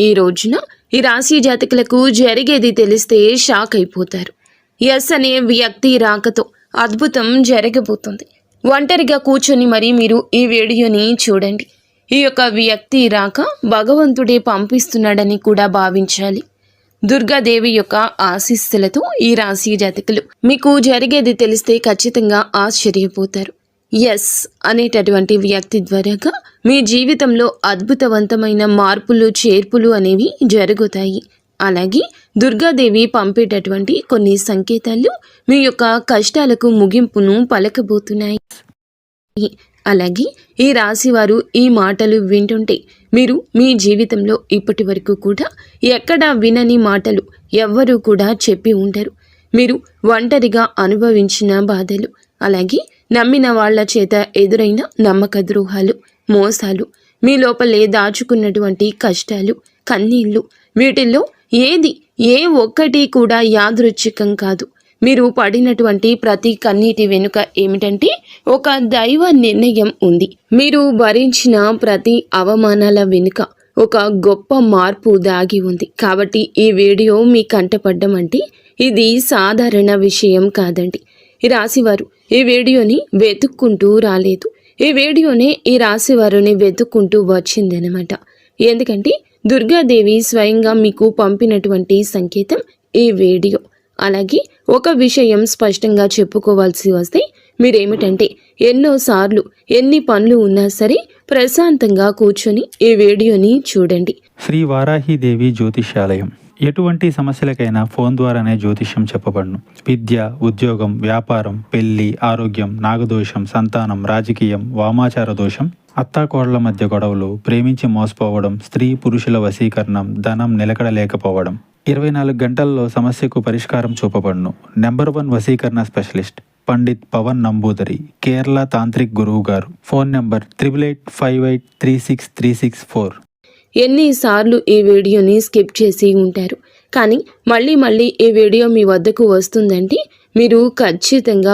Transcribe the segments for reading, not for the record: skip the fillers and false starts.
ఈ రోజున ఈ రాశి జాతకులకు జరిగేది తెలిస్తే షాక్ అయిపోతారు. ఎస్ అనే వ్యక్తి రాకతో అద్భుతం జరగబోతుంది. ఒంటరిగా కూర్చొని మరి మీరు ఈ వీడియోని చూడండి. ఈ యొక్క వ్యక్తి రాక భగవంతుడే పంపిస్తున్నాడని కూడా భావించాలి. దుర్గాదేవి యొక్క ఆశీస్సులతో ఈ రాశి జాతకులు మీకు జరిగేది తెలిస్తే ఖచ్చితంగా ఆశ్చర్యపోతారు. ఎస్ అనేటటువంటి వ్యక్తి ద్వారాగా మీ జీవితంలో అద్భుతవంతమైన మార్పులు చేర్పులు అనేవి జరుగుతాయి. అలాగే దుర్గాదేవి పంపేటటువంటి కొన్ని సంకేతాలు మీ యొక్క కష్టాలకు ముగింపును పలకబోతున్నాయి. అలాగే ఈ రాశివారు ఈ మాటలు వింటుంటే మీరు మీ జీవితంలో ఇప్పటి వరకు కూడా ఎక్కడా వినని మాటలు ఎవ్వరూ కూడా చెప్పి ఉండరు. మీరు ఒంటరిగా అనుభవించిన బాధలు, అలాగే నమ్మిన వాళ్ల చేత ఎదురైన నమ్మక ద్రోహాలు, మోసాలు, మీ లోపలే దాచుకున్నటువంటి కష్టాలు, కన్నీళ్లు, వీటిల్లో ఏ ఒక్కటి కూడా యాదృచ్ఛికం కాదు. మీరు పడినటువంటి ప్రతి కన్నీటి వెనుక ఏమిటంటే ఒక దైవ నిర్ణయం ఉంది. మీరు భరించిన ప్రతి అవమానాల వెనుక ఒక గొప్ప మార్పు దాగి ఉంది. కాబట్టి ఈ వీడియో మీ కంటపడ్డం అంటే ఇది సాధారణ విషయం కాదండి. ఈ రాశివారు ఈ వీడియోని వెతుక్కుంటూ రాలేదు. ఈ వీడియోనే ఈ రాశివారిని వెతుక్కుంటూ వచ్చిందనమాట. ఎందుకంటే దుర్గాదేవి స్వయంగా మీకు పంపినటువంటి సంకేతం ఈ వీడియో. అలాగే ఒక విషయం స్పష్టంగా చెప్పుకోవాల్సి వస్తే మీరేమిటంటే ఎన్నోసార్లు ఎన్ని పనులు ఉన్నా సరే ప్రశాంతంగా కూర్చొని ఈ వీడియోని చూడండి. శ్రీ వారాహిదేవి జ్యోతిష్యాలయం. ఎటువంటి సమస్యలకైనా ఫోన్ ద్వారానే జ్యోతిష్యం చెప్పబడును. విద్య, ఉద్యోగం, వ్యాపారం, పెళ్లి, ఆరోగ్యం, నాగదోషం, సంతానం, రాజకీయం, వామాచార దోషం, అత్తాకోడళ్ల మధ్య గొడవలు, ప్రేమించి మోసపోవడం, స్త్రీ పురుషుల వశీకరణం, ధనం నిలకడలేకపోవడం, 24 గంటల్లో సమస్యకు పరిష్కారం చూపబడును. నెంబర్ 1 వశీకరణ స్పెషలిస్ట్ పండిత్ పవన్ నంబూదరి, కేరళ తాంత్రిక్ గురువు గారు. Phone number 8858363634. ఎన్నిసార్లు ఈ వీడియోని స్కిప్ చేసి ఉంటారు, కానీ మళ్ళీ ఈ వీడియో మీ వద్దకు వస్తుందంటే మీరు ఖచ్చితంగా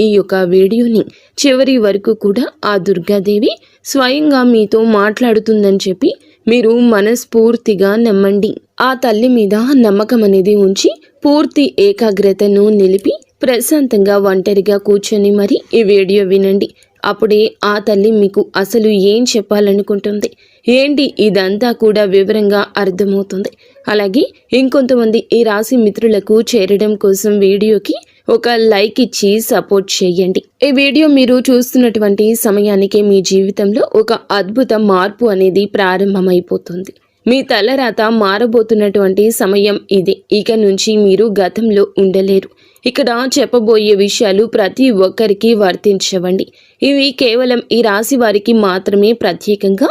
ఈ యొక్క వీడియోని చివరి వరకు కూడా ఆ దుర్గాదేవి స్వయంగా మీతో మాట్లాడుతుందని చెప్పి మీరు మనస్ఫూర్తిగా నమ్మండి. ఆ తల్లి మీద నమ్మకం అనేది ఉంచి పూర్తి ఏకాగ్రతను నిలిపి ప్రశాంతంగా ఒంటరిగా కూర్చొని మరి ఈ వీడియో వినండి. అప్పుడే ఆ తల్లి మీకు అసలు ఏం చెప్పాలనుకుంటుంది ఏంటి ఇదంతా కూడా వివరంగా అర్థమవుతుంది. అలాగే ఇంకొంతమంది ఈ రాశి మిత్రులకు చేరడం కోసం వీడియోకి ఒక లైక్ ఇచ్చి సపోర్ట్ చేయండి. ఈ వీడియో మీరు చూస్తున్నటువంటి సమయానికి మీ జీవితంలో ఒక అద్భుత మార్పు అనేది ప్రారంభమైపోతుంది. మీ తలరాత మారబోతున్నటువంటి సమయం ఇది. ఇక నుంచి మీరు గతంలో ఉండలేరు. ఇక్కడ చెప్పబోయే విషయాలు ప్రతి ఒక్కరికి వర్తించవండి. ఇవి కేవలం ఈ రాశి వారికి మాత్రమే ప్రత్యేకంగా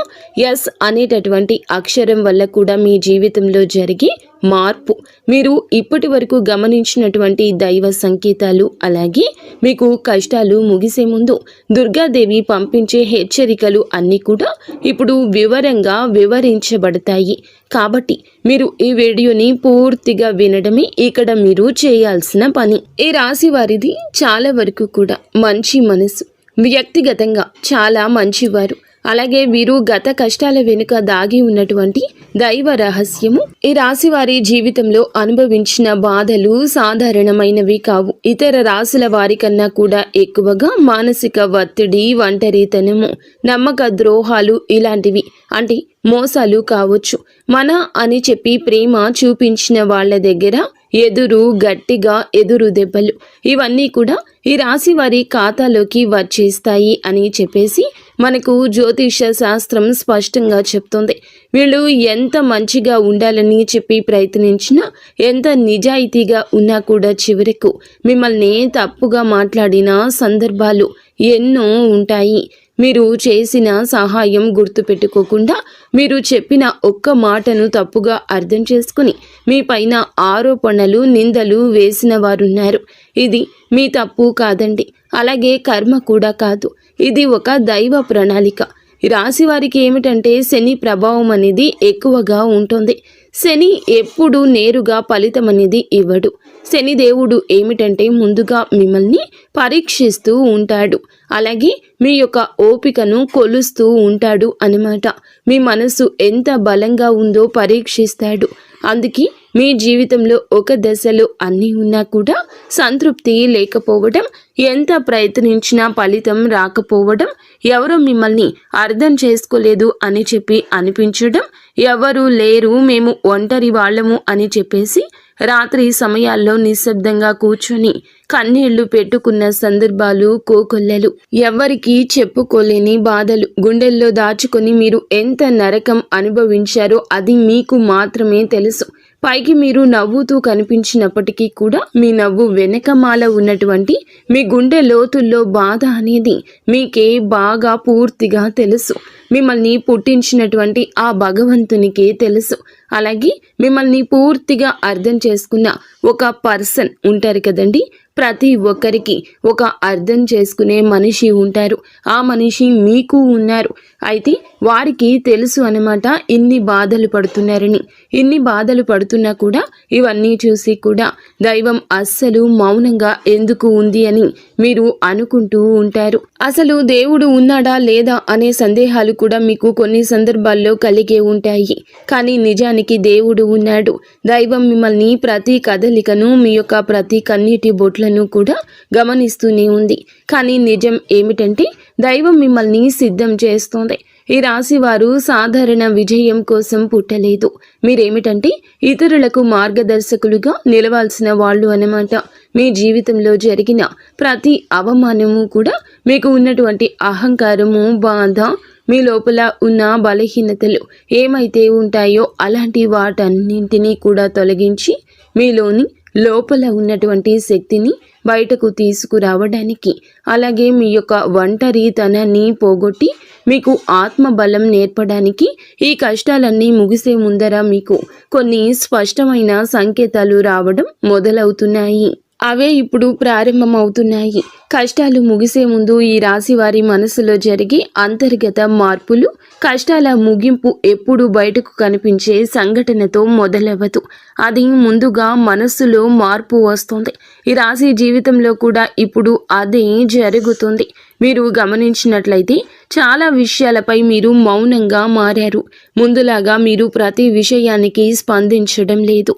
ఎస్ అనేటటువంటి అక్షరం వల్ల కూడా మీ జీవితంలో జరిగే మార్పు, మీరు ఇప్పటి వరకు గమనించినటువంటి దైవ సంకేతాలు, అలాగే మీకు కష్టాలు ముగిసే ముందు దుర్గాదేవి పంపించే హెచ్చరికలు అన్నీ కూడా ఇప్పుడు వివరంగా వివరించబడతాయి. కాబట్టి మీరు ఈ వీడియోని పూర్తిగా వినడమే ఇక్కడ మీరు చేయాల్సిన పని. ఈ రాశి వారిది చాలా వరకు కూడా మంచి మనసు, వ్యక్తిగతంగా చాలా మంచివారు. అలాగే వీరు గత కష్టాల వెనుక దాగి ఉన్నటువంటి దైవ రహస్యము. ఈ రాశి వారి జీవితంలో అనుభవించిన బాధలు సాధారణమైనవి కావు. ఇతర రాశుల వారి కన్నా కూడా ఎక్కువగా మానసిక ఒత్తిడి, ఒంటరితనము, నమ్మక ద్రోహాలు ఇలాంటివి, అంటే మోసాలు కావచ్చు. మన అని చెప్పి ప్రేమ చూపించిన వాళ్ళ దగ్గర గట్టిగా ఎదురు దెబ్బలు, ఇవన్నీ కూడా ఈ రాశి వారి ఖాతాలోకి వచ్చేస్తాయి అని చెప్పేసి మనకు జ్యోతిష శాస్త్రం స్పష్టంగా చెప్తుంది. వీళ్ళు ఎంత మంచిగా ఉండాలని చెప్పి ప్రయత్నించినా, ఎంత నిజాయితీగా ఉన్నా కూడా చివరకు మిమ్మల్ని తప్పుగా మాట్లాడిన సందర్భాలు ఎన్నో ఉంటాయి. మీరు చేసిన సహాయం గుర్తుపెట్టుకోకుండా మీరు చెప్పిన ఒక్క మాటను తప్పుగా అర్థం చేసుకుని మీ పైన ఆరోపణలు, నిందలు వేసిన వారున్నారు. ఇది మీ తప్పు కాదండి, అలాగే కర్మ కూడా కాదు. ఇది ఒక దైవ ప్రణాళిక. రాశి వారికి ఏమిటంటే శని ప్రభావం అనేది ఎక్కువగా ఉంటుంది. శని ఎప్పుడు నేరుగా ఫలితం అనేది ఇవ్వడు. శనిదేవుడు ఏమిటంటే ముందుగా మిమ్మల్ని పరీక్షిస్తూ ఉంటాడు. అలాగే మీ యొక్క ఓపికను కొలుస్తూ ఉంటాడు అన్నమాట. మీ మనసు ఎంత బలంగా ఉందో పరీక్షిస్తాడు. అందుకే మీ జీవితంలో ఒక దశలో అన్నీ ఉన్నా కూడా సంతృప్తి లేకపోవడం, ఎంత ప్రయత్నించినా ఫలితం రాకపోవడం, ఎవరో మిమ్మల్ని అర్థం చేసుకోలేదు అని చెప్పి అనిపించడం, ఎవరు లేరు మేము ఒంటరి వాళ్ళము అని చెప్పేసి రాత్రి సమయాల్లో నిశ్శబ్దంగా కూర్చొని కన్నీళ్లు పెట్టుకున్న సందర్భాలు కోకొల్లలు. ఎవ్వరికీ చెప్పుకోలేని బాధలు గుండెల్లో దాచుకొని మీరు ఎంత నరకం అనుభవించారో అది మీకు మాత్రమే తెలుసు. పైకి మీరు నవ్వుతూ కనిపించినప్పటికీ కూడా మీ నవ్వు వెనకమాల ఉన్నటువంటి మీ గుండె లోతుల్లో బాధ అనేది మీకే బాగా పూర్తిగా తెలుసు. మిమ్మల్ని పుట్టించినటువంటి ఆ భగవంతునికే తెలుసు. అలాగే మిమ్మల్ని పూర్తిగా అర్థం చేసుకున్న ఒక పర్సన్ ఉంటారు కదండి. ప్రతి ఒక్కరికి ఒక అర్థం చేసుకునే మనిషి ఉంటారు. ఆ మనిషి మీకు ఉన్నారు. అయితే వారికి తెలుసు అన్నమాట ఇన్ని బాధలు పడుతున్నారని. ఇన్ని బాధలు పడుతున్నా కూడా ఇవన్నీ చూసి కూడా దైవం అస్సలు మౌనంగా ఎందుకు ఉంది అని మీరు అనుకుంటూ ఉంటారు. అసలు దేవుడు ఉన్నాడా లేదా అనే సందేహాలు కూడా మీకు కొన్ని సందర్భాల్లో కలిగే ఉంటాయి. కానీ నిజానికి దేవుడు ఉన్నాడు. దైవం మిమ్మల్ని ప్రతి కదలికను, మీ యొక్క ప్రతి కన్నీటి బొట్లను కూడా గమనిస్తూనే ఉంది. కానీ నిజం ఏమిటంటే దైవం మిమ్మల్ని సిద్ధం చేస్తోంది. ఈ రాశి వారు సాధారణ విజయం కోసం పుట్టలేదు. మీరేమిటంటే ఇతరులకు మార్గదర్శకులుగా నిలవాల్సిన వాళ్ళు అన్నమాట. మీ జీవితంలో జరిగిన ప్రతి అవమానము కూడా మీకు ఉన్నటువంటి అహంకారము, బాధ, మీ లోపల ఉన్న బలహీనతలు ఏమైతే ఉంటాయో అలాంటి వాటన్నింటినీ కూడా తొలగించి మీలోని లోపల ఉన్నటువంటి శక్తిని బయటకు తీసుకురావడానికి, అలాగే మీ యొక్క ఒంటరితనాన్ని పోగొట్టి మీకు ఆత్మబలం నేర్పడానికి, ఈ కష్టాలన్నీ ముగిసే ముందర మీకు కొన్ని స్పష్టమైన సంకేతాలు రావడం మొదలవుతున్నాయి. అవే ఇప్పుడు ప్రారంభమవుతున్నాయి. కష్టాలు ముగిసే ముందు ఈ రాశి వారి మనసులో జరిగే అంతర్గత మార్పులు, కష్టాల ముగింపు ఎప్పుడు బయటకు కనిపించే సంఘటనతో మొదలవ్వదు. అది ముందుగా మనస్సులో మార్పు వస్తుంది. ఈ రాశి జీవితంలో కూడా ఇప్పుడు అదే జరుగుతుంది. మీరు గమనించినట్లయితే చాలా విషయాలపై మీరు మౌనంగా మారారు. ముందులాగా మీరు ప్రతి విషయానికి స్పందించడం లేదు.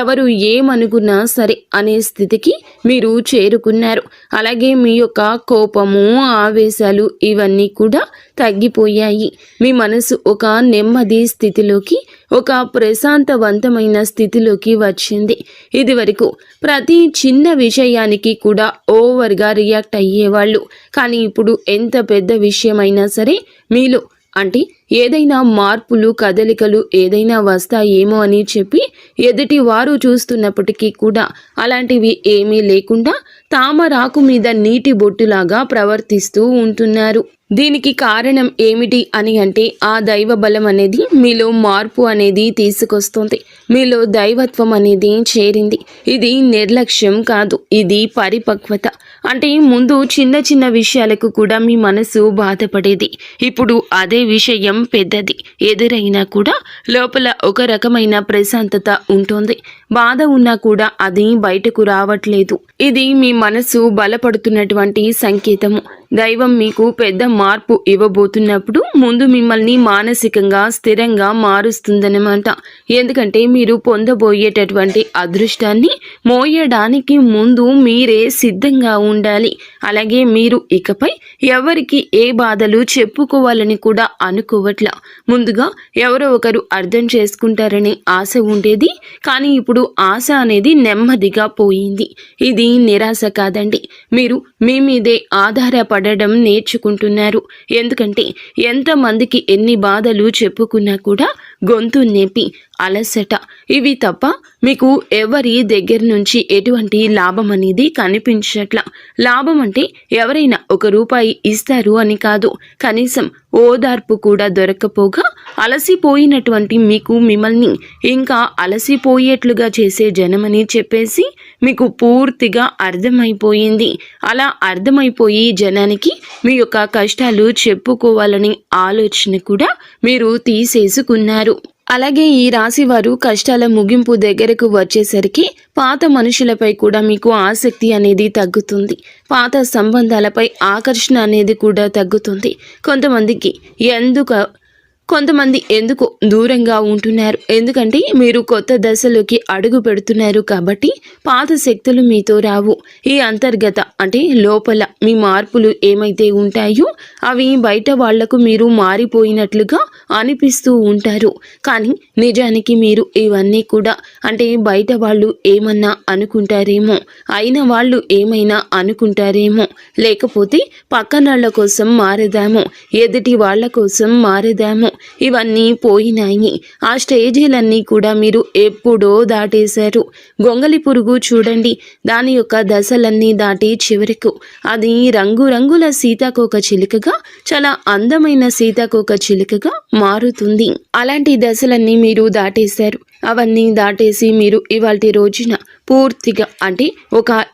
ఎవరు ఏమనుకున్నా సరే అనే స్థితికి మీరు చేరుకున్నారు. అలాగే మీ యొక్క కోపము, ఆవేశాలు ఇవన్నీ కూడా తగ్గిపోయాయి. మీ మనసు ఒక నెమ్మది స్థితిలోకి, ఒక ప్రశాంతవంతమైన స్థితిలోకి వచ్చింది. ఇది వరకు ప్రతి చిన్న విషయానికి కూడా ఓవర్గా రియాక్ట్ అయ్యేవాళ్ళు. కానీ ఇప్పుడు ఎంత పెద్ద విషయమైనా సరే మీలో అంటే ఏదైనా మార్పులు, కదలికలు ఏదైనా వస్తాయేమో అని చెప్పి ఎదుటి వారు చూస్తున్నప్పటికీ కూడా అలాంటివి ఏమీ లేకుండా తామరాకు మీద నీటి బొట్టులాగా ప్రవర్తిస్తూ ఉంటున్నారు. దీనికి కారణం ఏమిటి అని అంటే ఆ దైవ బలం అనేది మీలో మార్పు అనేది తీసుకొస్తుంది. మీలో దైవత్వం అనేది చేరింది. ఇది నిర్లక్ష్యం కాదు, ఇది పరిపక్వత. అంటే ముందు చిన్న చిన్న విషయాలకు కూడా మీ మనసు బాధపడేది. ఇప్పుడు అదే విషయం పెద్దది ఎదురైనా కూడా లోపల ఒక రకమైన ప్రశాంతత ఉంటుంది. బాధ ఉన్నా కూడా అది బయటకు రావట్లేదు. ఇది మీ మనసు బలపడుతున్నటువంటి సంకేతము. దైవం మీకు పెద్ద మార్పు ఇవ్వబోతున్నప్పుడు ముందు మిమ్మల్ని మానసికంగా స్థిరంగా మారుస్తుందన్నమాట. ఎందుకంటే మీరు పొందబోయేటటువంటి అదృష్టాన్ని మోయడానికి ముందు మీరే సిద్ధంగా ఉండాలి. అలాగే మీరు ఇకపై ఎవరికి ఏ బాధలు చెప్పుకోవాలని కూడా అనుకోవట్లా. ముందుగా ఎవరో ఒకరు అర్థం చేసుకుంటారనే ఆశ ఉండేది. కానీ ఇప్పుడు ఆశ అనేది నెమ్మదిగా పోయింది. ఇది నిరాశ కాదండి. మీరు మీ మీదే ఆధారపడడం నేర్చుకుంటున్నారు. ఎందుకంటే ఎంతమందికి ఎన్ని బాధలు చెప్పుకున్నా కూడా గొంతు నొప్పి, అలసట ఇవి తప్ప మీకు ఎవరి దగ్గర నుంచి ఎటువంటి లాభం అనేది కనిపించట్లా. లాభం అంటే ఎవరైనా ₹1 ఇస్తారు అని కాదు, కనీసం ఓదార్పు కూడా దొరకపోగా అలసిపోయినటువంటి మీకు మిమ్మల్ని ఇంకా అలసిపోయేట్లుగా చేసే జనమని చెప్పేసి మీకు పూర్తిగా అర్థమైపోయింది. అలా అర్థమైపోయి జనానికి మీ యొక్క కష్టాలు చెప్పుకోవాలని ఆలోచన కూడా మీరు తీసేసుకున్నారు. అలాగే ఈ రాశి వారు కష్టాల ముగింపు దగ్గరకు వచ్చేసరికి పాత మనుషులపై కూడా మీకు ఆసక్తి అనేది తగ్గుతుంది. పాత సంబంధాలపై ఆకర్షణ అనేది కూడా తగ్గుతుంది. కొంతమంది ఎందుకు దూరంగా ఉంటున్నారు, ఎందుకంటే మీరు కొత్త దశలోకి అడుగు పెడుతున్నారు కాబట్టి పాత శక్తులు మీతో రావు. ఈ అంతర్గత అంటే లోపల మీ మార్పులు ఏమైతే ఉంటాయో అవి బయట వాళ్లకు మీరు మారిపోయినట్లుగా అనిపిస్తూ ఉంటారు. కానీ నిజానికి మీరు ఇవన్నీ కూడా అంటే బయట వాళ్ళు ఏమన్నా అనుకుంటారేమో, అయిన వాళ్ళు ఏమైనా అనుకుంటారేమో, లేకపోతే పక్కనాళ్ల కోసం మారేదామో, ఎదుటి వాళ్ల కోసం మారేదామో, ఇవన్నీ పోయినాయి. ఆ స్టేజీలన్నీ కూడా మీరు ఎప్పుడో దాటేశారు. గొంగలి పురుగు చూడండి, దాని యొక్క దశలన్నీ దాటి చివరకు అది రంగురంగుల సీతాకోక చిలుకగా, చాలా అందమైన సీతాకోక చిలుకగా మారుతుంది. అలాంటి దశలన్నీ మీరు దాటేశారు. అవన్నీ దాటేసి మీరు ఇవాల్టి రోజున పూర్తిగా అంటే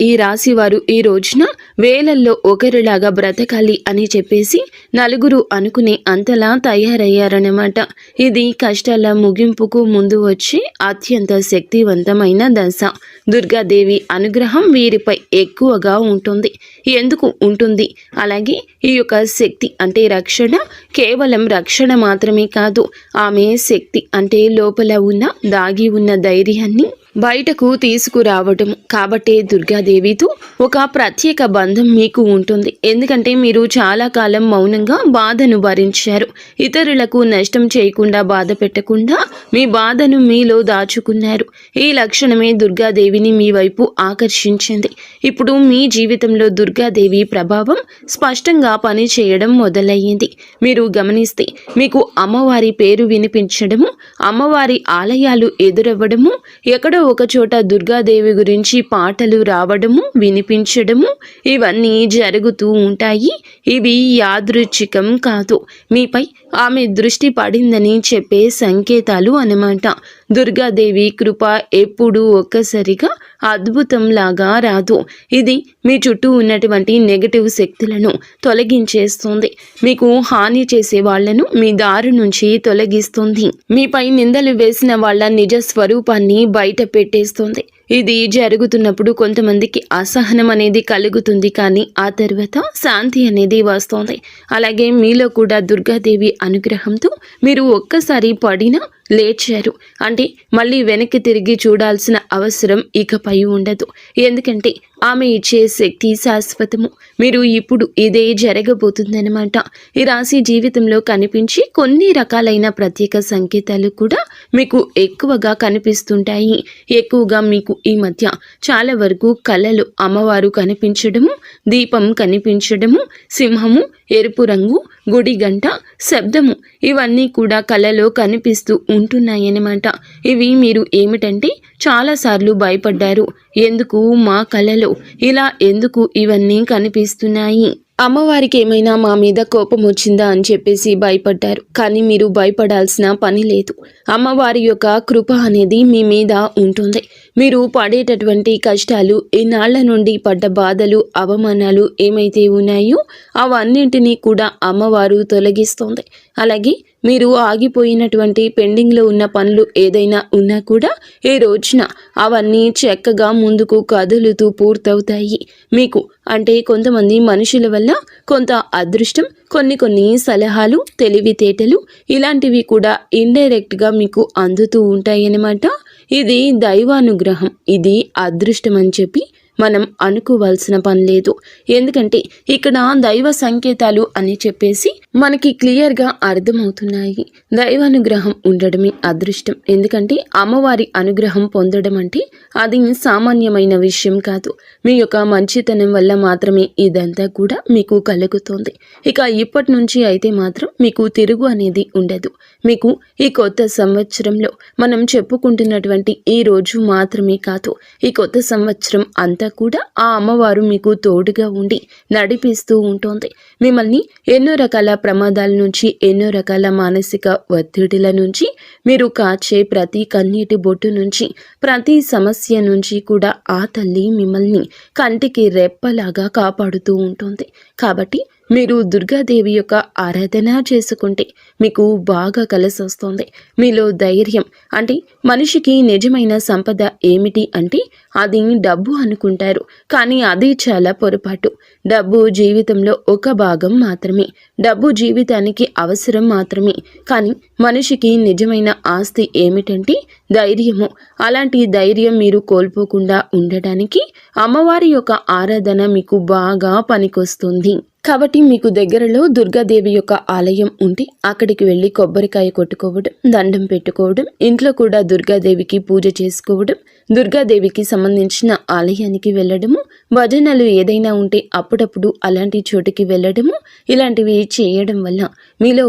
ఈ రాశి వారు ఈ రోజున వేలల్లో ఒకరిలాగా బ్రతకాలి అని చెప్పేసి నలుగురు అనుకునే అంతలా తయారయ్యారన్నమాట. ఇది కష్టాల ముగింపుకు ముందు వచ్చే అత్యంత శక్తివంతమైన దశ. దుర్గాదేవి అనుగ్రహం వీరిపై ఎక్కువగా ఉంటుంది. ఎందుకు ఉంటుంది? అలాగే ఈ యొక్క శక్తి అంటే రక్షణ కేవలం రక్షణ మాత్రమే కాదు, ఆమె శక్తి అంటే లోపల ఉన్న దాగి ఉన్న ధైర్యాన్ని బయటకు తీసుకురావటం. కాబట్టే దుర్గాదేవితో ఒక ప్రత్యేక బంధం మీకు ఉంటుంది. ఎందుకంటే మీరు చాలా కాలం మౌనంగా బాధను భరించారు. ఇతరులకు నష్టం చేయకుండా, బాధ పెట్టకుండా మీ బాధను మీలో దాచుకున్నారు. ఈ లక్షణమే దుర్గాదేవిని మీ వైపు ఆకర్షించింది. ఇప్పుడు మీ జీవితంలో దుర్గాదేవి ప్రభావం స్పష్టంగా పనిచేయడం మొదలయ్యింది. మీరు గమనిస్తే మీకు అమ్మవారి పేరు వినిపించడము, అమ్మవారి ఆలయాలు ఎదురవ్వడము, ఎక్కడో ఒక చోట దుర్గాదేవి గురించి పాటలు రావడము, వినిపించడము, ఇవన్నీ జరుగుతూ ఉంటాయి. ఇవి యాదృచ్ఛికం కాదు, మీపై ఆమె దృష్టి పడిందని చెప్పే సంకేతాలు అన్నమాట. దుర్గాదేవి కృప ఎప్పుడూ ఒక్కసారిగా అద్భుతంలాగా రాదు. ఇది మీ చుట్టూ ఉన్నటువంటి నెగటివ్ శక్తులను తొలగించేస్తుంది. మీకు హాని చేసే వాళ్లను మీ దారి నుంచి తొలగిస్తుంది. మీపై నిందలు వేసిన వాళ్ళ నిజ స్వరూపాన్ని బయట పెట్టేస్తుంది. ఇది జరుగుతున్నప్పుడు కొంతమందికి అసహనం అనేది కలుగుతుంది, కానీ ఆ తర్వాత శాంతి అనేది వస్తుంది. అలాగే మీలో కూడా దుర్గాదేవి అనుగ్రహంతో మీరు ఒక్కసారి పడినా లేచారు అంటే మళ్ళీ వెనక్కి తిరిగి చూడాల్సిన అవసరం ఇకపై ఉండదు. ఎందుకంటే ఆమె ఇచ్చే శక్తి శాశ్వతము. మీరు ఇప్పుడు ఇదే జరగబోతుందన్నమాట. ఈ రాశి జీవితంలో కనిపించి కొన్ని రకాలైన ప్రత్యేక సంకేతాలు కూడా మీకు ఎక్కువగా కనిపిస్తుంటాయి. ఎక్కువగా మీకు ఈ మధ్య చాలా వరకు కళలు అమ్మవారు కనిపించడము, దీపం కనిపించడము, సింహము, ఎరుపు రంగు, గుడి గంట, శబ్దము, ఇవన్నీ కూడా కళలో కనిపిస్తూ ఉంటున్నాయన్నమాట. ఇవి మీరు ఏమిటంటే చాలాసార్లు భయపడ్డారు. ఎందుకు మా కళలో ఇలా ఎందుకు ఇవన్నీ కనిపిస్తున్నాయి, అమ్మవారికి ఏమైనా మా మీద కోపం వచ్చిందా అని చెప్పేసి భయపడ్డారు. కానీ మీరు భయపడాల్సిన పని లేదు. అమ్మవారి యొక్క కృప అనేది మీ మీద ఉంటుంది. మీరు పడేటటువంటి కష్టాలు, ఇన్నాళ్ల నుండి పడ్డ బాధలు, అవమానాలు ఏమైతే ఉన్నాయో అవన్నింటినీ కూడా అమ్మవారు తొలగిస్తుంది. అలాగే మీరు ఆగిపోయినటువంటి పెండింగ్లో ఉన్న పనులు ఏదైనా ఉన్నా కూడా ఈ రోజున అవన్నీ చక్కగా ముందుకు కదులుతూ పూర్తవుతాయి. మీకు అంటే కొంతమంది మనుషుల వల్ల కొంత అదృష్టం, కొన్ని సలహాలు, తెలివితేటలు ఇలాంటివి కూడా ఇండైరెక్ట్గా మీకు అందుతూ ఉంటాయన్నమాట. ఇది దైవానుగ్రహం, ఇది అదృష్టం అని చెప్పి మనం అనుకోవాల్సిన పని లేదు. ఎందుకంటే ఇక్కడ దైవ సంకేతాలు అని చెప్పేసి మనకి క్లియర్గా అర్థమవుతున్నాయి. దైవానుగ్రహం ఉండడమే అదృష్టం. ఎందుకంటే అమ్మవారి అనుగ్రహం పొందడం అంటే అది సామాన్యమైన విషయం కాదు. మీ యొక్క మంచితనం వల్ల మాత్రమే ఇదంతా కూడా మీకు కలుగుతుంది. ఇక ఇప్పటి నుంచి అయితే మాత్రం మీకు తిరుగు అనేది ఉండదు. మీకు ఈ కొత్త సంవత్సరంలో మనం చెప్పుకుంటున్నటువంటి ఈ రోజు మాత్రమే కాదు, ఈ కొత్త సంవత్సరం అంతా కూడా ఆ అమ్మవారు మీకు తోడుగా ఉండి నడిపిస్తూ ఉంటుంది. మిమ్మల్ని ఎన్నో రకాల ప్రమాదాల నుంచి, ఎన్నో రకాల మానసిక ఒత్తిడిల నుంచి, మీరు కాచే ప్రతి కన్నీటి బొట్టు నుంచి, ప్రతి సమస్య నుంచి కూడా ఆ తల్లి మిమ్మల్ని కంటికి రెప్పలాగా కాపాడుతూ ఉంటుంది. కాబట్టి మీరు దుర్గాదేవి యొక్క ఆరాధన చేసుకుంటే మీకు బాగా కలిసి వస్తుంది. మీలో ధైర్యం అంటే మనిషికి నిజమైన సంపద ఏమిటి అంటే అది డబ్బు అనుకుంటారు, కానీ అది చాలా పొరపాటు. డబ్బు జీవితంలో ఒక భాగం మాత్రమే, డబ్బు జీవితానికి అవసరం మాత్రమే. కానీ మనిషికి నిజమైన ఆస్తి ఏమిటంటే ధైర్యము. అలాంటి ధైర్యం మీరు కోల్పోకుండా ఉండడానికి అమ్మవారి యొక్క ఆరాధన మీకు బాగా పనికొస్తుంది. కాబట్టి మీకు దగ్గరలో దుర్గాదేవి యొక్క ఆలయం ఉంటే అక్కడికి వెళ్ళి కొబ్బరికాయ కొట్టుకోవడం, దండం పెట్టుకోవడం, ఇంట్లో కూడా దుర్గాదేవికి పూజ చేసుకోవడం, దుర్గాదేవికి సంబంధించిన ఆలయానికి వెళ్ళడము, భజనలు ఏదైనా ఉంటే అప్పుడప్పుడు అలాంటి చోటుకి వెళ్ళడము, ఇలాంటివి చేయడం వల్ల మీలో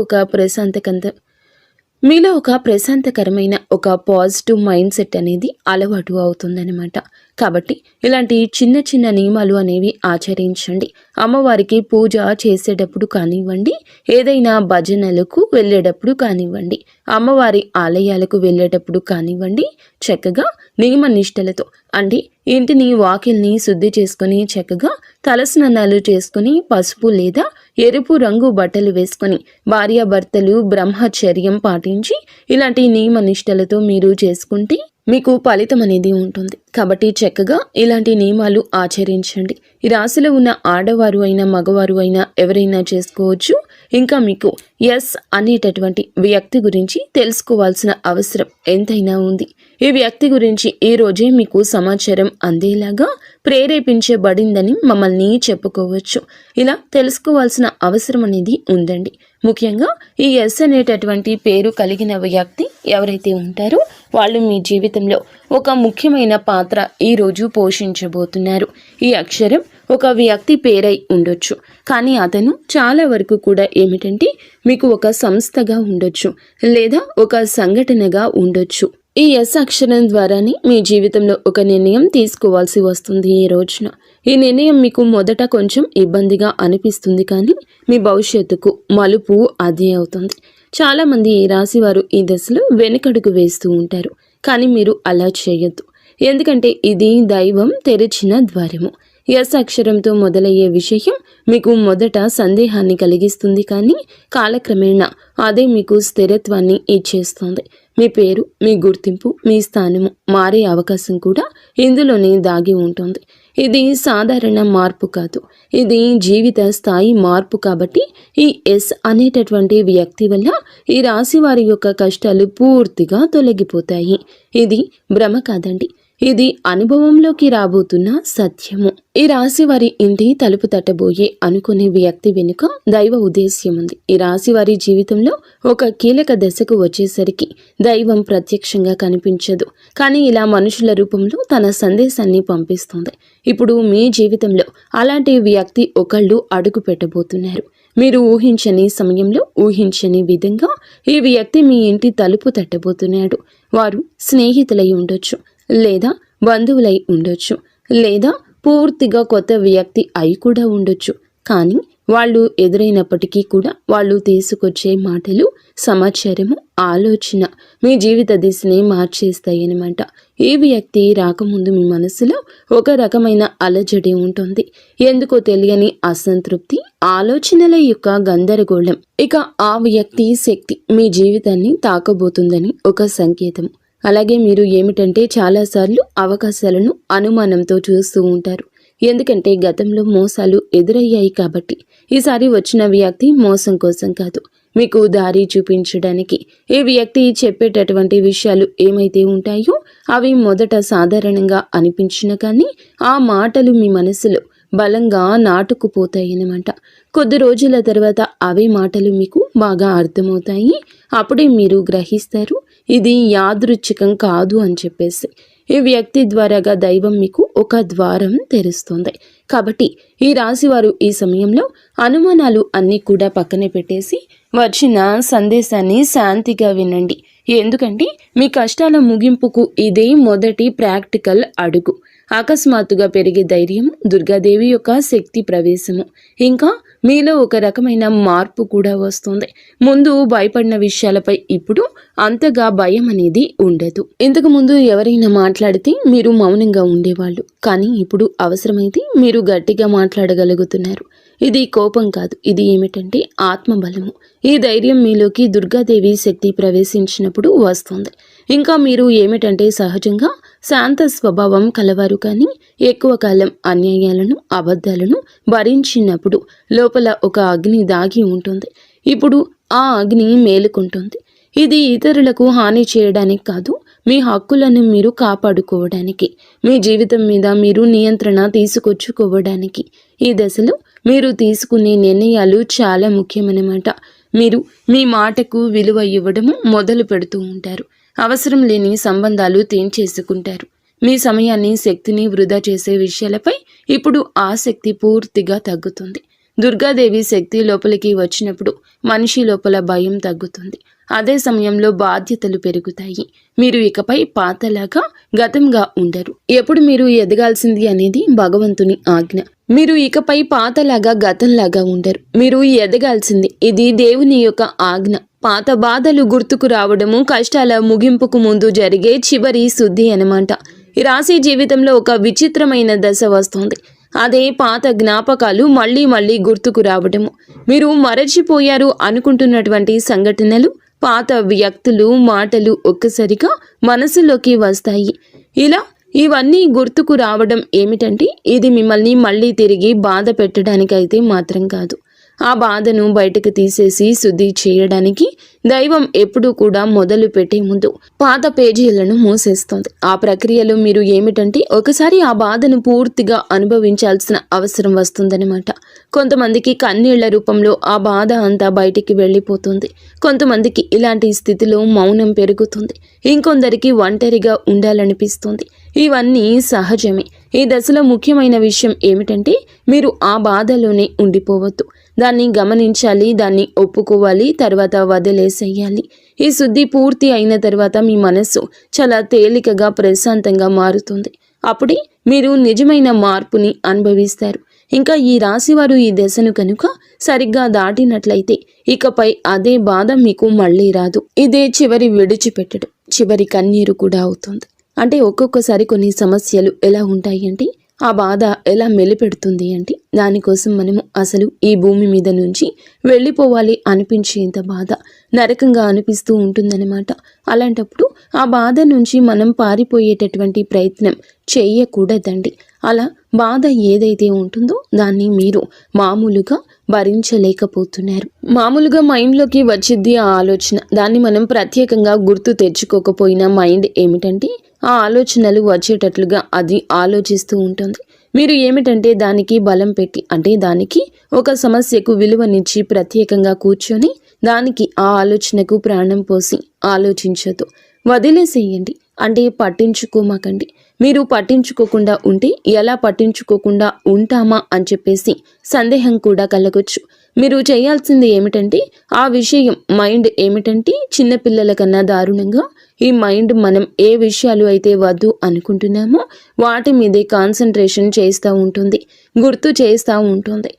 ఒక ప్రశాంతకరమైన ఒక పాజిటివ్ మైండ్ సెట్ అనేది అలవాటు అవుతుందన్నమాట. కాబట్టి ఇలాంటి చిన్న చిన్న నియమాలు అనేవి ఆచరించండి. అమ్మవారికి పూజ చేసేటప్పుడు కానివ్వండి, ఏదైనా భజనలకు వెళ్ళేటప్పుడు కానివ్వండి, అమ్మవారి ఆలయాలకు వెళ్ళేటప్పుడు కానివ్వండి, చక్కగా నియమ నిష్టలతో అంటే ఇంటిని వాకిల్ని శుద్ధి చేసుకొని చక్కగా తలస్నానాలు చేసుకుని పసుపు లేదా ఎరుపు రంగు బట్టలు వేసుకొని భార్యాభర్తలు బ్రహ్మచర్యం పాటించి ఇలాంటి నియమ నిష్టలతో మీరు చేసుకుంటే మీకు ఫలితం అనేది ఉంటుంది. కాబట్టి చక్కగా ఇలాంటి నియమాలు ఆచరించండి. ఈ రాశిలో ఉన్న ఆడవారు అయినా మగవారు అయినా ఎవరైనా చేసుకోవచ్చు. ఇంకా మీకు ఎస్ అనేటటువంటి వ్యక్తి గురించి తెలుసుకోవాల్సిన అవసరం ఎంతైనా ఉంది. ఈ వ్యక్తి గురించి ఈ రోజే మీకు సమాచారం అందేలాగా ప్రేరేపించబడిందని మమ్మల్ని చెప్పుకోవచ్చు. ఇలా తెలుసుకోవాల్సిన అవసరం అనేది ఉందండి. ముఖ్యంగా ఈ ఎస్ అనేటటువంటి పేరు కలిగిన వ్యక్తి ఎవరైతే ఉంటారో వాళ్ళు మీ జీవితంలో ఒక ముఖ్యమైన పాత్ర ఈరోజు పోషించబోతున్నారు. ఈ అక్షరం ఒక వ్యక్తి పేరై ఉండొచ్చు, కానీ అతను చాలా వరకు కూడా ఏమిటంటే మీకు ఒక సంస్థగా ఉండొచ్చు లేదా ఒక సంఘటనగా ఉండొచ్చు. ఈ ఎస్ అక్షరం ద్వారానే మీ జీవితంలో ఒక నిర్ణయం తీసుకోవాల్సి వస్తుంది. ఈ రోజున ఈ నిర్ణయం మీకు మొదట కొంచెం ఇబ్బందిగా అనిపిస్తుంది, కానీ మీ భవిష్యత్తుకు మలుపు అదే అవుతుంది. చాలామంది ఈ రాశి వారు ఈ దశలో వెనుకడుగు వేస్తూ ఉంటారు, కానీ మీరు అలా చేయొద్దు. ఎందుకంటే ఇది దైవం తెరిచిన ద్వారము. ఎస్ అక్షరంతో మొదలయ్యే విషయం మీకు మొదట సందేహాన్ని కలిగిస్తుంది, కానీ కాలక్రమేణా అదే మీకు స్థిరత్వాన్ని ఇచ్చేస్తుంది. మీ పేరు, మీ గుర్తింపు, మీ స్థానము మారే అవకాశం కూడా ఇందులోనే దాగి ఉంటుంది. ఇది సాధారణ మార్పు కాదు, ఇది జీవిత స్థాయి మార్పు. కాబట్టి ఈ ఎస్ అనేటటువంటి వ్యక్తి వల్ల ఈ రాశి వారి యొక్క కష్టాలు పూర్తిగా తొలగిపోతాయి. ఇది భ్రమ కాదండి, ఇది అనుభవంలోకి రాబోతున్న సత్యము. ఈ రాశి వారి ఇంటి తలుపు తట్టబోయే అనుకునే వ్యక్తి వెనుక దైవ ఉద్దేశ్యం ఉంది. ఈ రాశి వారి జీవితంలో ఒక కీలక దశకు వచ్చేసరికి దైవం ప్రత్యక్షంగా కనిపించదు, కానీ ఇలా మనుషుల రూపంలో తన సందేశాన్ని పంపిస్తుంది. ఇప్పుడు మీ జీవితంలో అలాంటి వ్యక్తి ఒకళ్ళు అడుగు పెట్టబోతున్నారు. మీరు ఊహించని సమయంలో ఊహించని విధంగా ఈ వ్యక్తి మీ ఇంటి తలుపు తట్టబోతున్నాడు. వారు స్నేహితులై ఉండొచ్చు, లేదా బంధువులై ఉండొచ్చు, లేదా పూర్తిగా కొత్త వ్యక్తి అయి కూడా ఉండొచ్చు. కానీ వాళ్ళు ఎదురైనప్పటికీ కూడా వాళ్ళు తీసుకొచ్చే మాటలు, సమాచారము, ఆలోచన మీ జీవిత దిశని మార్చేస్తాయన్నమాట. ఈ వ్యక్తి రాకముందు మీ మనసులో ఒక రకమైన అలజడి ఉంటుంది. ఎందుకో తెలియని అసంతృప్తి, ఆలోచనల యొక్క గందరగోళం. ఇక ఆ వ్యక్తి శక్తి మీ జీవితాన్ని తాకబోతుందని ఒక సంకేతం. అలాగే మీరు ఏమిటంటే చాలాసార్లు అవకాశాలను అనుమానంతో చూస్తూ ఉంటారు. ఎందుకంటే గతంలో మోసాలు ఎదురయ్యాయి కాబట్టి. ఈసారి వచ్చిన వ్యక్తి మోసం కోసం కాదు, మీకు దారి చూపించడానికి. ఈ వ్యక్తి చెప్పేటటువంటి విషయాలు ఏమైతే ఉంటాయో అవి మొదట సాధారణంగా అనిపించిన కానీ ఆ మాటలు మీ మనసులో బలంగా నాటుకుపోతాయన్నమాట. కొద్ది రోజుల తర్వాత అవే మాటలు మీకు బాగా అర్థమవుతాయి. అప్పుడే మీరు గ్రహిస్తారు ఇది యాదృచ్ఛికం కాదు అని చెప్పేసి. ఈ వ్యక్తి ద్వారాగా దైవం మీకు ఒక ద్వారం తెరుస్తుంది. కాబట్టి ఈ రాశి వారు ఈ సమయంలో అనుమానాలు అన్నీ కూడా పక్కనే పెట్టేసి వచ్చిన సందేశాన్ని శాంతిగా వినండి. ఎందుకంటే మీ కష్టాల ముగింపుకు ఇదే మొదటి ప్రాక్టికల్ అడుగు. అకస్మాత్తుగా పెరిగే ధైర్యం, దుర్గాదేవి యొక్క శక్తి ప్రవేశము, ఇంకా మీలో ఒక రకమైన మార్పు కూడా వస్తుంది. ముందు భయపడిన విషయాలపై ఇప్పుడు అంతగా భయం అనేది ఉండదు. ఇంతకు ముందు ఎవరైనా మాట్లాడితే మీరు మౌనంగా ఉండేవాళ్ళు, కానీ ఇప్పుడు అవసరమైతే మీరు గట్టిగా మాట్లాడగలుగుతున్నారు. ఇది కోపం కాదు, ఇది ఏమిటంటే ఆత్మబలము. ఈ ధైర్యం మీలోకి దుర్గాదేవి శక్తి ప్రవేశించినప్పుడు వస్తుంది. ఇంకా మీరు ఏమిటంటే సహజంగా శాంత స్వభావం కలవారు, కానీ ఎక్కువ కాలం అన్యాయాలను అబద్ధాలను భరించినప్పుడు లోపల ఒక అగ్ని దాగి ఉంటుంది. ఇప్పుడు ఆ అగ్ని మేలుకుంటుంది. ఇది ఇతరులకు హాని చేయడానికి కాదు, మీ హక్కులను మీరు కాపాడుకోవడానికి, మీ జీవితం మీద మీరు నియంత్రణ తీసుకొచ్చుకోవడానికి. ఈ దశలో మీరు తీసుకునే నిర్ణయాలు చాలా ముఖ్యమన్నమాట. మీరు మీ మాటకు విలువ ఇవ్వడము మొదలు పెడుతూ ఉంటారు. అవసరం లేని సంబంధాలు తెంచేసుకుంటారు. మీ సమయాన్ని శక్తిని వృధా చేసే విషయాలపై ఇప్పుడు ఆసక్తి పూర్తిగా తగ్గుతుంది. దుర్గాదేవి శక్తి లోపలికి వచ్చినప్పుడు మనిషి లోపల భయం తగ్గుతుంది. అదే సమయంలో బాధ్యతలు పెరుగుతాయి. మీరు ఇకపై పాతలాగా గతంగా ఉండరు. ఎప్పుడు మీరు ఎదగాల్సింది అనేది భగవంతుని ఆజ్ఞ. మీరు ఇకపై పాతలాగా గతంలాగా ఉండరు. మీరు ఎదగాల్సింది, ఇది దేవుని యొక్క ఆజ్ఞ. పాత బాధలు గుర్తుకు రావడము కష్టాల ముగింపుకు ముందు జరిగే చివరి శుద్ధి అన్నమాట. ఈ రాశి జీవితంలో ఒక విచిత్రమైన దశ వస్తుంది. అదే పాత జ్ఞాపకాలు మళ్ళీ మళ్ళీ గుర్తుకు రావడము. మీరు మరచిపోయారు అనుకుంటున్నటువంటి సంఘటనలు, పాత వ్యక్తులు, మాటలు ఒక్కసారిగా మనసులోకి వస్తాయి. ఇలా ఇవన్నీ గుర్తుకు రావడం ఏమిటంటే ఇది మిమ్మల్ని మళ్ళీ తిరిగి బాధ పెట్టడానికైతే మాత్రం కాదు. ఆ బాధను బయటకు తీసేసి శుద్ధి చేయడానికి దైవం ఎప్పుడూ కూడా మొదలు పెట్టే ముందు పాత పేజీలను మూసేస్తుంది. ఆ ప్రక్రియలో మీరు ఏమిటంటే ఒకసారి ఆ బాధను పూర్తిగా అనుభవించాల్సిన అవసరం వస్తుందన్నమాట. కొంతమందికి కన్నీళ్ల రూపంలో ఆ బాధ అంతా బయటికి వెళ్ళిపోతుంది. కొంతమందికి ఇలాంటి స్థితిలో మౌనం పెరుగుతుంది. ఇంకొందరికి ఒంటరిగా ఉండాలనిపిస్తుంది. ఇవన్నీ సహజమే. ఈ దశలో ముఖ్యమైన విషయం ఏమిటంటే మీరు ఆ బాధలోనే ఉండిపోవద్దు. దాన్ని గమనించాలి, దాన్ని ఒప్పుకోవాలి, తర్వాత వదిలేసేయాలి. ఈ శుద్ధి పూర్తి అయిన తర్వాత మీ మనస్సు చాలా తేలికగా ప్రశాంతంగా మారుతుంది. అప్పుడే మీరు నిజమైన మార్పుని అనుభవిస్తారు. ఇంకా ఈ రాశివారు ఈ దశను కనుక సరిగ్గా దాటినట్లయితే ఇకపై అదే బాధ మీకు మళ్ళీ రాదు. ఇదే చివరి విడిచిపెట్టడం, చివరి కన్నీరు కూడా అవుతుంది. అంటే ఒక్కొక్కసారి కొన్ని సమస్యలు ఎలా ఉంటాయి అంటే ఆ బాధ ఎలా మెలిపెడుతుంది అంటే దానికోసం మనము అసలు ఈ భూమి మీద నుంచి వెళ్ళిపోవాలి అనిపించేంత బాధ నరకంగా అనిపిస్తూ ఉంటుందన్నమాట. అలాంటప్పుడు ఆ బాధ నుంచి మనం పారిపోయేటటువంటి ప్రయత్నం చేయకూడదండి. అలా బాధ ఏదైతే ఉంటుందో దాన్ని మీరు మామూలుగా భరించలేకపోతున్నారు. మామూలుగా మైండ్లోకి వచ్చింది ఆ ఆలోచన. దాన్ని మనం ప్రత్యేకంగా గుర్తు తెచ్చుకోకపోయినా మైండ్ ఏమిటంటే ఆ ఆలోచనలు వచ్చేటట్లుగా అది ఆలోచిస్తూ ఉంటుంది. మీరు ఏమిటంటే దానికి బలం పెట్టి, అంటే దానికి ఒక సమస్యకు విలువనిచ్చి ప్రత్యేకంగా కూర్చొని దానికి ఆ ఆలోచనకు ప్రాణం పోసి ఆలోచించొద్దు. వదిలేసేయండి. అంటే పట్టించుకోమాకండి. మీరు పట్టించుకోకుండా ఉంటే ఎలా పట్టించుకోకుండా ఉంటామా అని చెప్పేసి సందేహం కూడా కలగొచ్చు. మీరు చేయాల్సింది ఏమిటంటే ఆ విషయం మైండ్ ఏమిటంటే చిన్నపిల్లల కన్నా దారుణంగా ఈ మైండ్ మనం ఏ విషయాలు అయితే వద్దు అనుకుంటున్నామో వాటి మీదే కాన్సన్ట్రేషన్ చేస్తూ ఉంటుంది, గుర్తు చేస్తూ ఉంటుంది.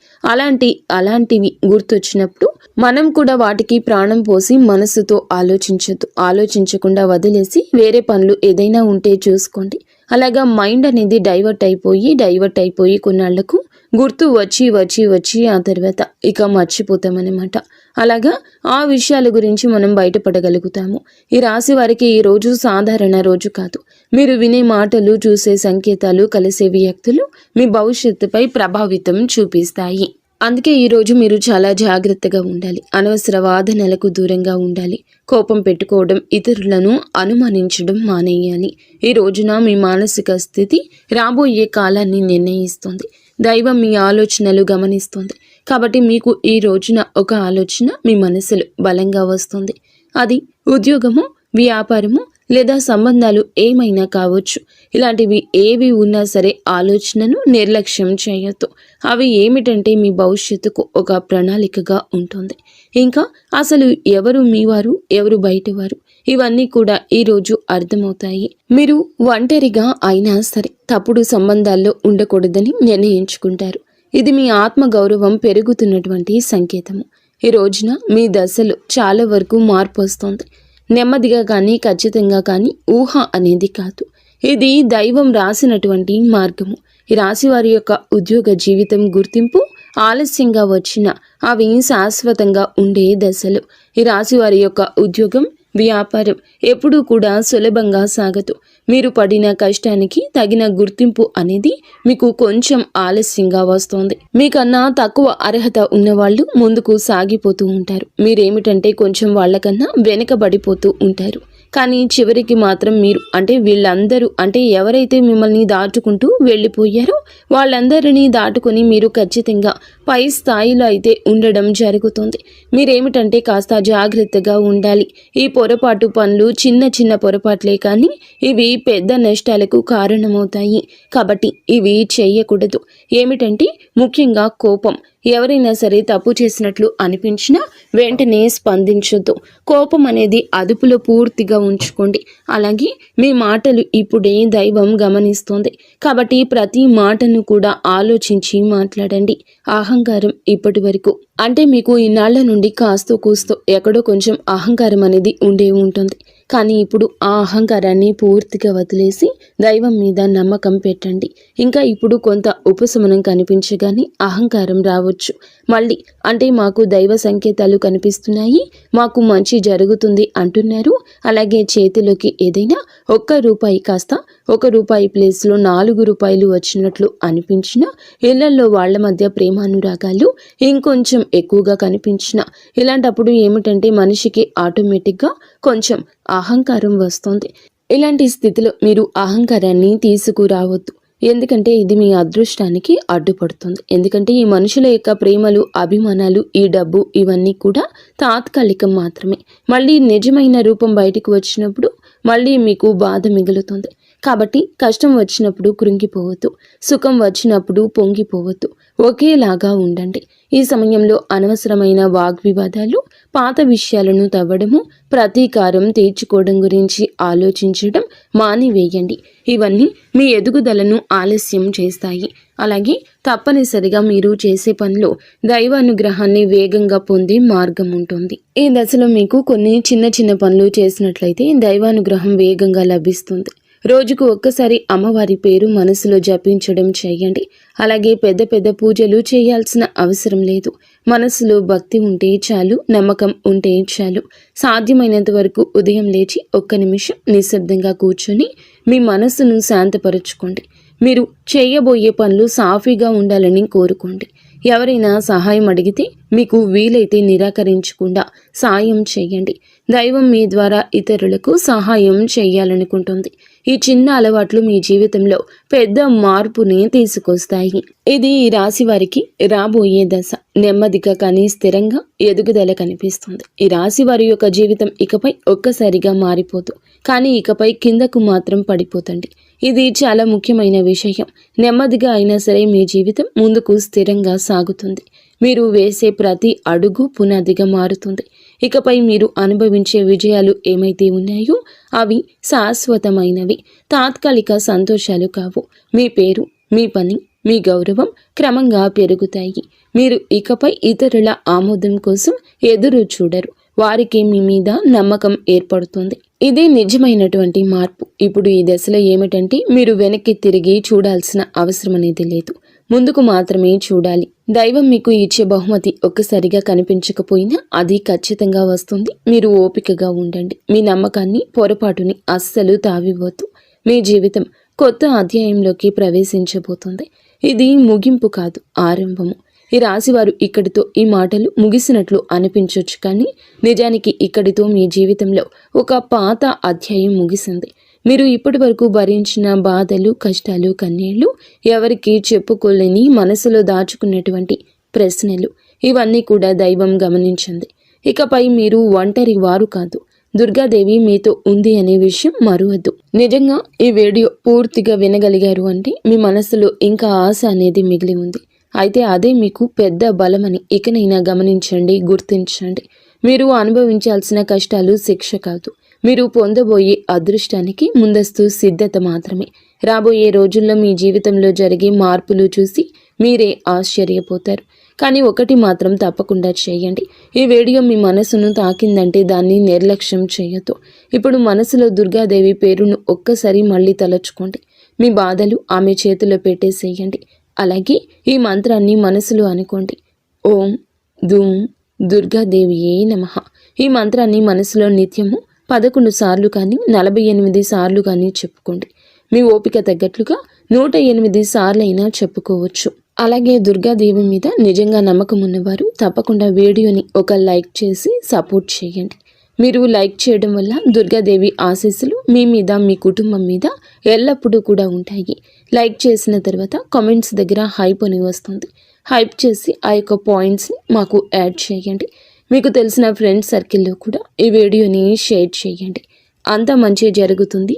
అలాంటివి గుర్తొచ్చినప్పుడు మనం కూడా వాటికి ప్రాణం పోసి మనసుతో ఆలోచించొద్దు. ఆలోచించకుండా వదిలేసి వేరే పనులు ఏదైనా ఉంటే చూసుకోండి. అలాగా మైండ్ అనేది డైవర్ట్ అయిపోయి కొన్నాళ్లకు గుర్తు వచ్చి ఆ తర్వాత ఇక మర్చిపోతామన్నమాట. అలాగా ఆ విషయాల గురించి మనం బయటపడగలుగుతాము. ఈ రాశి వారికి ఈ రోజు సాధారణ రోజు కాదు. మీరు వినే మాటలు, చూసే సంకేతాలు, కలిసే వ్యక్తులు మీ భవిష్యత్తుపై ప్రభావితం చూపిస్తాయి. అందుకే ఈరోజు మీరు చాలా జాగ్రత్తగా ఉండాలి. అనవసర వాదనలకు దూరంగా ఉండాలి. కోపం పెట్టుకోవడం, ఇతరులను అనుమానించడం మానేయాలి. ఈ రోజున మీ మానసిక స్థితి రాబోయే కాలాన్ని నిర్ణయిస్తుంది. దైవం మీ ఆలోచనలు గమనిస్తుంది. కాబట్టి మీకు ఈ రోజున ఒక ఆలోచన మీ మనసులో బలంగా వస్తుంది. అది ఉద్యోగము, వ్యాపారము లేదా సంబంధాలు ఏమైనా కావచ్చు. ఇలాంటివి ఏవి ఉన్నా సరే ఆలోచనను నిర్లక్ష్యం చేయొద్దు. అవి ఏమిటంటే మీ భవిష్యత్తుకు ఒక ప్రణాళికగా ఉంటుంది. ఇంకా అసలు ఎవరు మీవారు, ఎవరు బయటవారు, ఇవన్నీ కూడా ఈరోజు అర్థమవుతాయి. మీరు ఒంటరిగా అయినా సరే తప్పుడు సంబంధాల్లో ఉండకూడదని నిర్ణయించుకుంటారు. ఇది మీ ఆత్మ గౌరవం పెరుగుతున్నటువంటి సంకేతము. ఈ రోజున మీ దశలో చాలా వరకు మార్పు వస్తుంది. నెమ్మదిగా కానీ ఖచ్చితంగా కానీ ఊహ అనేది కాదు. ఇది దైవం రాసినటువంటి మార్గము. ఈ రాశి వారి యొక్క ఉద్యోగ జీవితం గుర్తింపు ఆలస్యంగా వచ్చినా అవి శాశ్వతంగా ఉండే దశలు. ఈ రాశి వారి యొక్క ఉద్యోగం, వ్యాపారం ఎప్పుడూ కూడా సులభంగా సాగదు. మీరు పడిన కష్టానికి తగిన గుర్తింపు అనేది మీకు కొంచెం ఆలస్యంగా వస్తోంది. మీకన్నా తక్కువ అర్హత ఉన్నవాళ్ళు ముందుకు సాగిపోతూ ఉంటారు. మీరేమిటంటే కొంచెం వాళ్ళకన్నా వెనుకబడిపోతూ ఉంటారు. కానీ చివరికి మాత్రం మీరు వీళ్ళందరూ ఎవరైతే మిమ్మల్ని దాటుకుంటూ వెళ్ళిపోయారో వాళ్ళందరినీ దాటుకొని మీరు ఖచ్చితంగా పై స్థాయిలో అయితే ఉండడం జరుగుతుంది. మీరేమిటంటే కాస్త జాగ్రత్తగా ఉండాలి. ఈ పొరపాటు పనులు చిన్న చిన్న పొరపాట్లే కానీ ఇవి పెద్ద నష్టాలకు కారణమవుతాయి. కాబట్టి ఇవి చేయకూడదు. ఏమిటంటే ముఖ్యంగా కోపం. ఎవరైనా సరే తప్పు చేసినట్లు అనిపించినా వెంటనే స్పందించొద్దు. కోపం అనేది అదుపులో పూర్తిగా ఉంచుకోండి. అలాగే మీ మాటలు ఇప్పుడే దైవం గమనిస్తోంది. కాబట్టి ప్రతి మాటను కూడా ఆలోచించి మాట్లాడండి. అహంకారం ఇప్పటి వరకు మీకు ఇన్నాళ్ల నుండి కాస్తో కూస్తో ఎక్కడో కొంచెం అహంకారం అనేది ఉండే ఉంటుంది. కానీ ఇప్పుడు ఆ అహంకారాన్ని పూర్తిగా వదిలేసి దైవం మీద నమ్మకం పెట్టండి. ఇంకా ఇప్పుడు కొంత ఉపశమనం కనిపించగానే అహంకారం రావచ్చు. మళ్ళీ మాకు దైవ సంకేతాలు కనిపిస్తున్నాయి, మాకు మంచి జరుగుతుంది అంటున్నారు. అలాగే చేతిలోకి ఏదైనా ₹1 కాస్త ₹1 ప్లేస్లో ₹4 వచ్చినట్లు అనిపించినా, ఇళ్లలో వాళ్ళ మధ్య ప్రేమానురాగాలు ఇంకొంచెం ఎక్కువగా కనిపించిన, ఇలాంటప్పుడు ఏమిటంటే మనిషికి ఆటోమేటిక్గా కొంచెం అహంకారం వస్తుంది. ఇలాంటి స్థితిలో మీరు అహంకారాన్ని తీసుకురావద్దు. ఎందుకంటే ఇది మీ అదృష్టానికి అడ్డుపడుతుంది. ఎందుకంటే ఈ మనుషుల యొక్క ప్రేమలు, అభిమానాలు, ఈ డబ్బు ఇవన్నీ కూడా తాత్కాలికం మాత్రమే. మళ్ళీ నిజమైన రూపం బయటికి వచ్చినప్పుడు మళ్ళీ మీకు బాధ మిగులుతుంది. కాబట్టి కష్టం వచ్చినప్పుడు కృంగిపోవద్దు, సుఖం వచ్చినప్పుడు పొంగిపోవద్దు. ఒకేలాగా ఉండండి. ఈ సమయంలో అనవసరమైన వాగ్వివాదాలు, పాత విషయాలను తవ్వడము, ప్రతీకారం తీర్చుకోవడం గురించి ఆలోచించడం మానివేయండి. ఇవన్నీ మీ ఎదుగుదలను ఆలస్యం చేస్తాయి. అలాగే తప్పనిసరిగా మీరు చేసే పనిలో దైవానుగ్రహాన్ని వేగంగా పొందే మార్గం ఉంటుంది. ఈ దశలో మీకు కొన్ని చిన్న చిన్న పనులు చేసినట్లయితే దైవానుగ్రహం వేగంగా లభిస్తుంది. రోజుకు ఒక్కసారి అమ్మవారి పేరు మనసులో జపించడం చేయండి. అలాగే పెద్ద పెద్ద పూజలు చేయాల్సిన అవసరం లేదు. మనసులో భక్తి ఉంటే చాలు, నమ్మకం ఉంటే చాలు. సాధ్యమైనంత వరకు ఉదయం లేచి 1 నిమిషం నిశ్శబ్దంగా కూర్చొని మీ మనసును శాంతపరచుకోండి. మీరు చేయబోయే పనులు సాఫీగా ఉండాలని కోరుకోండి. ఎవరైనా సహాయం అడిగితే మీకు వీలైతే నిరాకరించకుండా సాయం చేయండి. దైవం మీ ద్వారా ఇతరులకు సహాయం చేయాలనుకుంటుంది. ఈ చిన్న అలవాట్లు మీ జీవితంలో పెద్ద మార్పుని తీసుకొస్తాయి. ఇది ఈ రాశి వారికి రాబోయే దశ. నెమ్మదిగా కానీ స్థిరంగా ఎదుగుదల కనిపిస్తుంది. ఈ రాశి వారి యొక్క జీవితం ఇకపై ఒక్కసారిగా మారిపోదు, కానీ ఇకపై కిందకు మాత్రం పడిపోతండి. ఇది చాలా ముఖ్యమైన విషయం. నెమ్మదిగా అయినా సరే మీ జీవితం ముందుకు స్థిరంగా సాగుతుంది. మీరు వేసే ప్రతి అడుగు పునాదిగా మారుతుంది. ఇకపై మీరు అనుభవించే విజయాలు ఏమైతే ఉన్నాయో అవి శాశ్వతమైనవి, తాత్కాలిక సంతోషాలు కావు. మీ పేరు, మీ పని, మీ గౌరవం క్రమంగా పెరుగుతాయి. మీరు ఇకపై ఇతరుల ఆమోదం కోసం ఎదురు చూడరు. వారికి మీ మీద నమ్మకం ఏర్పడుతుంది. ఇదే నిజమైనటువంటి మార్పు. ఇప్పుడు ఈ దశలో ఏమిటంటే మీరు వెనక్కి తిరిగి చూడాల్సిన అవసరం అనేది లేదు, ముందుకు మాత్రమే చూడాలి. దైవం మీకు ఇచ్చే బహుమతి ఒక్కసారిగా కనిపించకపోయినా అది ఖచ్చితంగా వస్తుంది. మీరు ఓపికగా ఉండండి. మీ నమ్మకాన్ని, పొరపాటుని అస్సలు తావివ్వద్దు. మీ జీవితం కొత్త అధ్యాయంలోకి ప్రవేశించబోతుంది. ఇది ముగింపు కాదు, ఆరంభము. ఈ రాశివారు ఇక్కడితో ఈ మాటలు ముగిసినట్లు అనిపించవచ్చు, కానీ నిజానికి ఇక్కడితో మీ జీవితంలో ఒక పాత అధ్యాయం ముగిసింది. మీరు ఇప్పటి వరకు భరించిన బాధలు, కష్టాలు, కన్నీళ్లు, ఎవరికి చెప్పుకోలేని మనసులో దాచుకున్నటువంటి ప్రశ్నలు, ఇవన్నీ కూడా దైవం గమనించింది. ఇకపై మీరు ఒంటరి వారు కాదు, దుర్గాదేవి మీతో ఉంది అనే విషయం మరువద్దు. నిజంగా ఈ వీడియో పూర్తిగా వినగలిగారు అంటే మీ మనసులో ఇంకా ఆశ అనేది మిగిలి ఉంది. అయితే అదే మీకు పెద్ద బలమని ఇకనైనా గమనించండి, గుర్తించండి. మీరు అనుభవించాల్సిన కష్టాలు శిక్ష కాదు, మీరు పొందబోయే అదృష్టానికి ముందస్తు సిద్ధత మాత్రమే. రాబోయే రోజుల్లో మీ జీవితంలో జరిగే మార్పులు చూసి మీరే ఆశ్చర్యపోతారు. కానీ ఒకటి మాత్రం తప్పకుండా చేయండి. ఈ వీడియో మీ మనసును తాకిందంటే దాన్ని నిర్లక్ష్యం చేయొద్దు. ఇప్పుడు మనసులో దుర్గాదేవి పేరును ఒక్కసారి మళ్ళీ తలచుకోండి. మీ బాధలు ఆమె చేతిలో పెట్టేసేయండి. అలాగే ఈ మంత్రాన్ని మనసులో అనుకోండి. ఓం ధూం దుర్గాదేవియే నమః. ఈ మంత్రాన్ని మనసులో నిత్యము 11 సార్లు కానీ 48 సార్లు కానీ చెప్పుకోండి. మీ ఓపిక తగ్గట్లుగా 108 సార్లైనా చెప్పుకోవచ్చు. అలాగే దుర్గాదేవి మీద నిజంగా నమ్మకం ఉన్నవారు తప్పకుండా వీడియోని ఒక లైక్ చేసి సపోర్ట్ చేయండి. మీరు లైక్ చేయడం వల్ల దుర్గాదేవి ఆశీస్సులు మీ మీద మీ కుటుంబం మీద ఎల్లప్పుడూ కూడా ఉంటాయి. లైక్ చేసిన తర్వాత కామెంట్స్ దగ్గర హైప్ అని వస్తుంది. హైప్ చేసి ఆ యొక్క పాయింట్స్ని మాకు యాడ్ చేయండి. మీకు తెలిసిన ఫ్రెండ్స్ సర్కిల్లో కూడా ఈ వీడియోని షేర్ చేయండి. అంతా మంచి జరుగుతుంది.